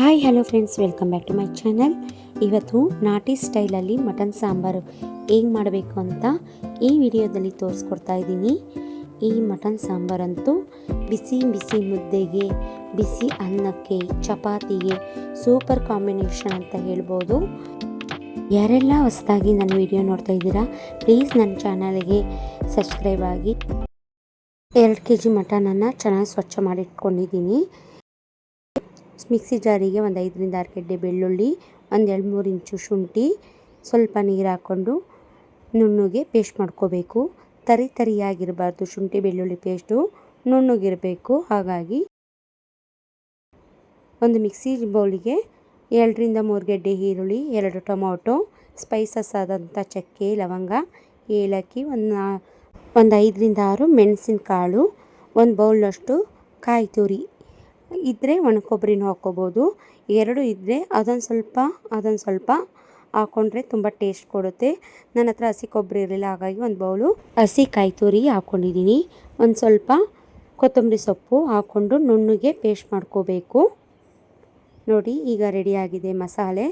Hi hello friends, welcome back to my channel. ಇವತ್ತು ನಾಟಿ ಸ್ಟೈಲಲ್ಲಿ ಮಟನ್ ಸಾಂಬಾರು ಹೇಗೆ ಮಾಡಬೇಕು ಅಂತ ಈ ವಿಡಿಯೋದಲ್ಲಿ ತೋರಿಸ್ಕೊಡ್ತಾ ಇದ್ದೀನಿ. ಈ ಮಟನ್ ಸಾಂಬಾರಂತೂ ಬಿಸಿ ಬಿಸಿ ಮುದ್ದೆಗೆ, ಬಿಸಿ ಅನ್ನಕ್ಕೆ, ಚಪಾತಿಗೆ ಸೂಪರ್ ಕಾಂಬಿನೇಷನ್ ಅಂತ ಹೇಳ್ಬೋದು. ಯಾರೆಲ್ಲ ಹೊಸದಾಗಿ ನನ್ನ ವಿಡಿಯೋ ನೋಡ್ತಾ ಇದ್ದೀರಾ, ಪ್ಲೀಸ್ ನನ್ನ ಚಾನಲ್ಗೆ ಸಬ್ಸ್ಕ್ರೈಬ್ ಆಗಿ. 2 kg ಮಟನನ್ನು ಚೆನ್ನಾಗಿ ಸ್ವಚ್ಛ ಮಾಡಿಟ್ಕೊಂಡಿದ್ದೀನಿ. ಮಿಕ್ಸಿ ಜಾರಿಗೆ ಒಂದು 5ರಿಂದ 6 ಗೆಡ್ಡೆ ಬೆಳ್ಳುಳ್ಳಿ, ಒಂದು 2-3 ಇಂಚು ಶುಂಠಿ, ಸ್ವಲ್ಪ ನೀರು ಹಾಕ್ಕೊಂಡು ನುಣ್ಣಗೆ ಪೇಸ್ಟ್ ಮಾಡ್ಕೋಬೇಕು. ತರಿಯಾಗಿರಬಾರ್ದು, ಶುಂಠಿ ಬೆಳ್ಳುಳ್ಳಿ ಪೇಸ್ಟು ನುಣ್ಣಗಿರಬೇಕು. ಹಾಗಾಗಿ ಒಂದು ಮಿಕ್ಸಿ ಬೌಲಿಗೆ 2ರಿಂದ 3 ಗೆಡ್ಡೆ ಈರುಳ್ಳಿ, 2 ಟೊಮೊಟೊ, ಸ್ಪೈಸಸ್ ಆದಂಥ ಚಕ್ಕೆ, ಲವಂಗ, ಏಲಕ್ಕಿ, ಒಂದು 5ರಿಂದ 6 ಮೆಣಸಿನಕಾಳು, ಒಂದು ಬೌಲ್ನಷ್ಟು ಕಾಯಿ ತುರಿ ಇದ್ದರೆ ಒಣ ಕೊಬ್ಬರಿನೂ ಹಾಕ್ಕೋಬೋದು. 2 ಇದ್ದರೆ ಅದೊಂದು ಸ್ವಲ್ಪ ಹಾಕ್ಕೊಂಡ್ರೆ ತುಂಬ ಟೇಸ್ಟ್ ಕೊಡುತ್ತೆ. ನನ್ನ ಹತ್ರ ಹಸಿ ಕೊಬ್ಬರಿ ಇರಲಿಲ್ಲ, ಹಾಗಾಗಿ ಒಂದು ಬೌಲು ಹಸಿ ಕಾಯಿ ತುರಿ ಹಾಕ್ಕೊಂಡಿದ್ದೀನಿ. ಒಂದು ಸ್ವಲ್ಪ ಕೊತ್ತಂಬರಿ ಸೊಪ್ಪು ಹಾಕ್ಕೊಂಡು ನುಣ್ಣಗೆ ಪೇಸ್ಟ್ ಮಾಡ್ಕೋಬೇಕು. ನೋಡಿ, ಈಗ ರೆಡಿಯಾಗಿದೆ ಮಸಾಲೆ.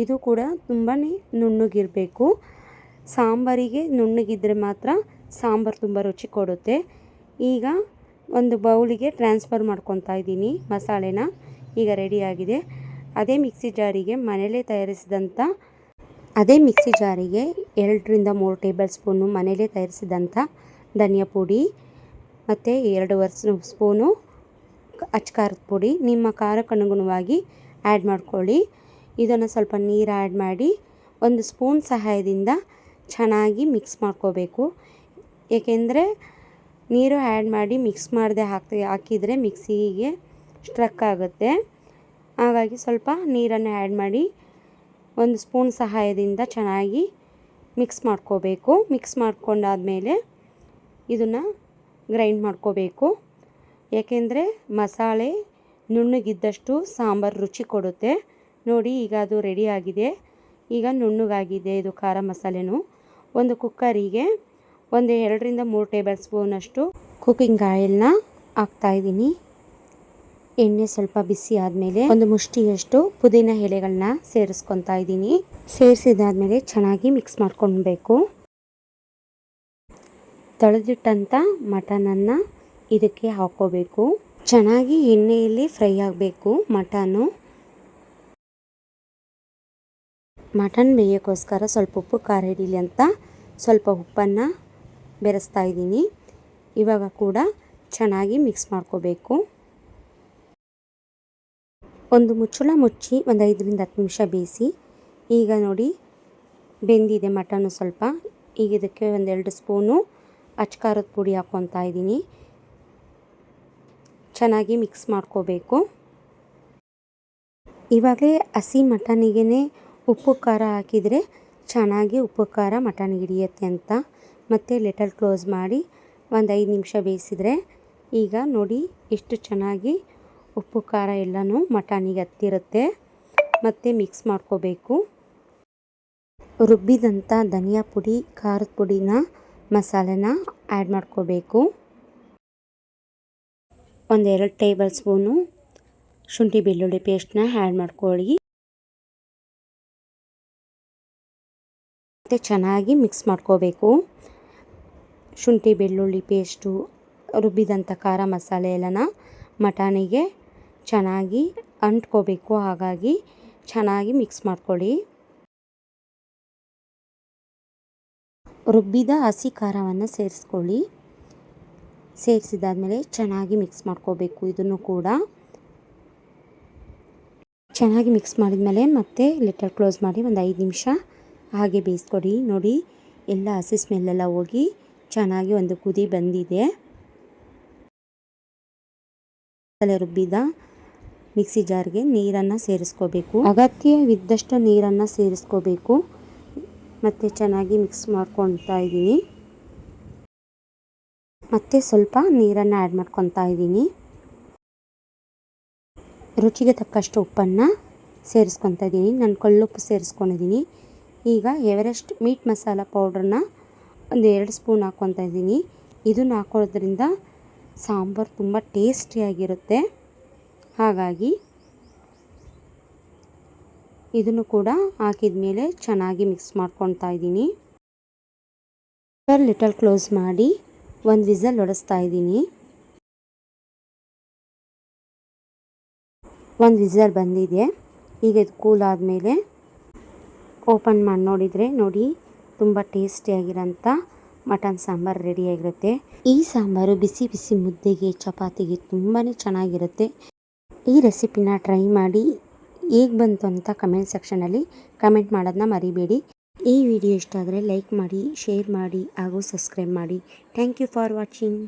ಇದು ಕೂಡ ತುಂಬಾ ನುಣ್ಣಗಿರಬೇಕು. ಸಾಂಬಾರಿಗೆ ನುಣ್ಣಗಿದ್ದರೆ ಮಾತ್ರ ಸಾಂಬಾರು ತುಂಬ ರುಚಿ ಕೊಡುತ್ತೆ. ಈಗ ಒಂದು ಬೌಲಿಗೆ ಟ್ರಾನ್ಸ್ಫರ್ ಮಾಡ್ಕೊತಾ ಇದ್ದೀನಿ ಮಸಾಲೆನ. ಈಗ ರೆಡಿಯಾಗಿದೆ. ಅದೇ ಮಿಕ್ಸಿ ಜಾರಿಗೆ 2ರಿಂದ 3 ಟೇಬಲ್ ಸ್ಪೂನು ಮನೇಲೇ ತಯಾರಿಸಿದಂಥ ಧನಿಯಾ ಪುಡಿ ಮತ್ತು 2 ಸ್ಪೂನು ಅಚ್ಚಕಾರದ ಪುಡಿ ನಿಮ್ಮ ಖಾರಕ್ಕೆ ಅನುಗುಣವಾಗಿ ಆ್ಯಡ್ ಮಾಡ್ಕೊಳ್ಳಿ. ಇದನ್ನು ಸ್ವಲ್ಪ ನೀರು ಆ್ಯಡ್ ಮಾಡಿ ಒಂದು ಸ್ಪೂನ್ ಸಹಾಯದಿಂದ ಚೆನ್ನಾಗಿ ಮಿಕ್ಸ್ ಮಾಡ್ಕೋಬೇಕು. ಏಕೆಂದರೆ ನೀರು ಆ್ಯಡ್ ಮಾಡಿ ಮಿಕ್ಸ್ ಮಾಡದೆ ಹಾಕಿದರೆ ಮಿಕ್ಸಿಗೆ ಸ್ಟ್ರಕ್ ಆಗುತ್ತೆ. ಹಾಗಾಗಿ ಸ್ವಲ್ಪ ನೀರನ್ನು ಆ್ಯಡ್ ಮಾಡಿ ಒಂದು ಸ್ಪೂನ್ ಸಹಾಯದಿಂದ ಚೆನ್ನಾಗಿ ಮಿಕ್ಸ್ ಮಾಡ್ಕೋಬೇಕು. ಮಿಕ್ಸ್ ಮಾಡ್ಕೊಂಡಾದಮೇಲೆ ಇದನ್ನು ಗ್ರೈಂಡ್ ಮಾಡ್ಕೋಬೇಕು. ಏಕೆಂದರೆ ಮಸಾಲೆ ನುಣ್ಣಗಿದ್ದಷ್ಟು ಸಾಂಬಾರು ರುಚಿ ಕೊಡುತ್ತೆ. ನೋಡಿ, ಈಗ ಅದು ರೆಡಿಯಾಗಿದೆ. ಈಗ ನುಣ್ಣಗಾಗಿದೆ ಇದು ಖಾರ ಮಸಾಲೆನೂ. ಒಂದು ಕುಕ್ಕರಿಗೆ ಒಂದು 2ರಿಂದ 3 ಟೇಬಲ್ ಸ್ಪೂನಷ್ಟು ಕುಕ್ಕಿಂಗ್ ಆಯಿಲ್ನ ಹಾಕ್ತಾಯಿದ್ದೀನಿ. ಎಣ್ಣೆ ಸ್ವಲ್ಪ ಬಿಸಿ ಆದಮೇಲೆ ಒಂದು ಮುಷ್ಟಿಯಷ್ಟು ಪುದೀನ ಎಲೆಗಳನ್ನ ಸೇರಿಸ್ಕೊತಾ ಇದ್ದೀನಿ. ಸೇರಿಸಿದಾದ್ಮೇಲೆ ಚೆನ್ನಾಗಿ ಮಿಕ್ಸ್ ಮಾಡ್ಕೊಳ್ಬೇಕು. ತೊಳೆದಿಟ್ಟಂಥ ಮಟನನ್ನು ಇದಕ್ಕೆ ಹಾಕ್ಕೋಬೇಕು. ಚೆನ್ನಾಗಿ ಎಣ್ಣೆಯಲ್ಲಿ ಫ್ರೈ ಆಗಬೇಕು ಮಟನ್ ಬೇಯೋಕ್ಕೋಸ್ಕರ ಸ್ವಲ್ಪ ಉಪ್ಪು ಖಾರ ಹಿಡೀಲಿ ಅಂತ ಸ್ವಲ್ಪ ಉಪ್ಪನ್ನು ಬೆರೆಸ್ತಾ ಇದ್ದೀನಿ. ಇವಾಗ ಕೂಡ ಚೆನ್ನಾಗಿ ಮಿಕ್ಸ್ ಮಾಡ್ಕೋಬೇಕು. ಒಂದು ಮುಚ್ಚಳ ಮುಚ್ಚಿ ಒಂದು 5ರಿಂದ 10 ನಿಮಿಷ ಬೇಯಿಸಿ. ಈಗ ನೋಡಿ, ಬೆಂದಿದೆ ಮಟನ್ನು ಸ್ವಲ್ಪ. ಈಗ ಇದಕ್ಕೆ ಒಂದು 2 ಸ್ಪೂನು ಅಚ್ಚಕಾರದ ಪುಡಿ ಹಾಕ್ಕೊತಾ ಇದ್ದೀನಿ. ಚೆನ್ನಾಗಿ ಮಿಕ್ಸ್ ಮಾಡ್ಕೋಬೇಕು. ಇವಾಗಲೇ ಹಸಿ ಮಟನಿಗೆ ಉಪ್ಪು ಖಾರ ಹಾಕಿದರೆ ಚೆನ್ನಾಗಿ ಉಪ್ಪು ಖಾರ ಮಟನ್ಗೆ ಹಿಡಿಯುತ್ತೆ ಅಂತ ಮತ್ತೆ ಲಿಟಲ್ ಕ್ಲೋಸ್ ಮಾಡಿ ಒಂದು 5 ನಿಮಿಷ ಬೇಯಿಸಿದರೆ ಈಗ ನೋಡಿ ಎಷ್ಟು ಚೆನ್ನಾಗಿ ಉಪ್ಪು ಖಾರ ಎಲ್ಲನೂ ಮಟನಿಗೆ ಹತ್ತಿರುತ್ತೆ. ಮತ್ತು ಮಿಕ್ಸ್ ಮಾಡ್ಕೋಬೇಕು. ರುಬ್ಬಿದಂಥ ಧನಿಯಾ ಪುಡಿ, ಖಾರದ ಪುಡಿನ, ಮಸಾಲೆನ ಆ್ಯಡ್ ಮಾಡ್ಕೋಬೇಕು. ಒಂದು 2 ಟೇಬಲ್ ಸ್ಪೂನು ಶುಂಠಿ ಬೆಳ್ಳುಳ್ಳಿ ಪೇಸ್ಟ್ನ ಆ್ಯಡ್ ಮಾಡ್ಕೊಳ್ಳಿ. ಮತ್ತು ಚೆನ್ನಾಗಿ ಮಿಕ್ಸ್ ಮಾಡ್ಕೋಬೇಕು. ಶುಂಠಿ ಬೆಳ್ಳುಳ್ಳಿ ಪೇಸ್ಟು, ರುಬ್ಬಿದಂಥ ಖಾರ ಮಸಾಲೆ ಎಲ್ಲನ ಮಟನಿಗೆ ಚೆನ್ನಾಗಿ ಅಂಟ್ಕೋಬೇಕು. ಹಾಗಾಗಿ ಚೆನ್ನಾಗಿ ಮಿಕ್ಸ್ ಮಾಡ್ಕೊಳ್ಳಿ. ರುಬ್ಬಿದ ಹಸಿ ಖಾರವನ್ನು ಸೇರಿಸ್ಕೊಳ್ಳಿ. ಸೇರಿಸಿದಾದ್ಮೇಲೆ ಚೆನ್ನಾಗಿ ಮಿಕ್ಸ್ ಮಾಡ್ಕೋಬೇಕು. ಇದನ್ನು ಕೂಡ ಚೆನ್ನಾಗಿ ಮಿಕ್ಸ್ ಮಾಡಿದ್ಮೇಲೆ ಮತ್ತೆ ಲಿಟಲ್ ಕ್ಲೋಸ್ ಮಾಡಿ ಒಂದು 5 ನಿಮಿಷ ಹಾಗೆ ಬೇಯಿಸ್ಕೊಡಿ. ನೋಡಿ, ಎಲ್ಲ ಹಸಿ ಸ್ಮೆಲ್ಲೆಲ್ಲ ಹೋಗಿ ಚೆನ್ನಾಗಿ ಒಂದು ಕುದಿ ಬಂದಿದೆ. ರುಬ್ಬಿದ ಮಿಕ್ಸಿ ಜಾರ್ಗೆ ನೀರನ್ನು ಸೇರಿಸ್ಕೋಬೇಕು. ಅಗತ್ಯವಿದ್ದಷ್ಟು ನೀರನ್ನು ಸೇರಿಸ್ಕೋಬೇಕು. ಮತ್ತು ಚೆನ್ನಾಗಿ ಮಿಕ್ಸ್ ಮಾಡ್ಕೊತಾ ಇದ್ದೀನಿ. ಮತ್ತು ಸ್ವಲ್ಪ ನೀರನ್ನು ಆ್ಯಡ್ ಮಾಡ್ಕೊತಾ ಇದ್ದೀನಿ. ರುಚಿಗೆ ತಕ್ಕಷ್ಟು ಉಪ್ಪನ್ನು ಸೇರಿಸ್ಕೊತಾ ಇದ್ದೀನಿ. ನಾನು ಕಳ್ಳುಪ್ಪು ಸೇರಿಸ್ಕೊಂಡಿದ್ದೀನಿ. ಈಗ ಎವರೆಸ್ಟ್ ಮೀಟ್ ಮಸಾಲ ಪೌಡ್ರನ್ನ ಒಂದು 2 ಸ್ಪೂನ್ ಹಾಕ್ಕೊತಾ ಇದ್ದೀನಿ. ಇದನ್ನು ಹಾಕೋದ್ರಿಂದ ಸಾಂಬಾರು ತುಂಬ ಟೇಸ್ಟಿಯಾಗಿರುತ್ತೆ. ಹಾಗಾಗಿ ಇದನ್ನು ಕೂಡ ಹಾಕಿದ ಮೇಲೆ ಚೆನ್ನಾಗಿ ಮಿಕ್ಸ್ ಮಾಡ್ಕೊತಾ ಇದ್ದೀನಿ. ಲಿಟಲ್ ಕ್ಲೋಸ್ ಮಾಡಿ ಒಂದು ವಿಸಲ್ ಹೊಡೆಸ್ತಾ ಇದ್ದೀನಿ. ಒಂದು ವಿಸಲ್ ಬಂದಿದೆ. ಈಗ ಇದು ಕೂಲ್ ಆದಮೇಲೆ ಓಪನ್ ಮಾಡಿ ನೋಡಿದರೆ ನೋಡಿ, ತುಂಬ ಟೇಸ್ಟಿಯಾಗಿರೋಂಥ ಮಟನ್ ಸಾಂಬಾರು ರೆಡಿಯಾಗಿರುತ್ತೆ. ಈ ಸಾಂಬಾರು ಬಿಸಿ ಬಿಸಿ ಮುದ್ದೆಗೆ, ಚಪಾತಿಗೆ ತುಂಬಾ ಚೆನ್ನಾಗಿರುತ್ತೆ. ಈ ರೆಸಿಪಿನ ಟ್ರೈ ಮಾಡಿ ಹೇಗೆ ಬಂತು ಅಂತ ಕಮೆಂಟ್ ಸೆಕ್ಷನಲ್ಲಿ ಕಮೆಂಟ್ ಮಾಡೋದನ್ನ ಮರಿಬೇಡಿ. ಈ ವಿಡಿಯೋ ಇಷ್ಟ ಆದರೆ ಲೈಕ್ ಮಾಡಿ, ಶೇರ್ ಮಾಡಿ ಹಾಗೂ ಸಬ್ಸ್ಕ್ರೈಬ್ ಮಾಡಿ. Thank you for watching.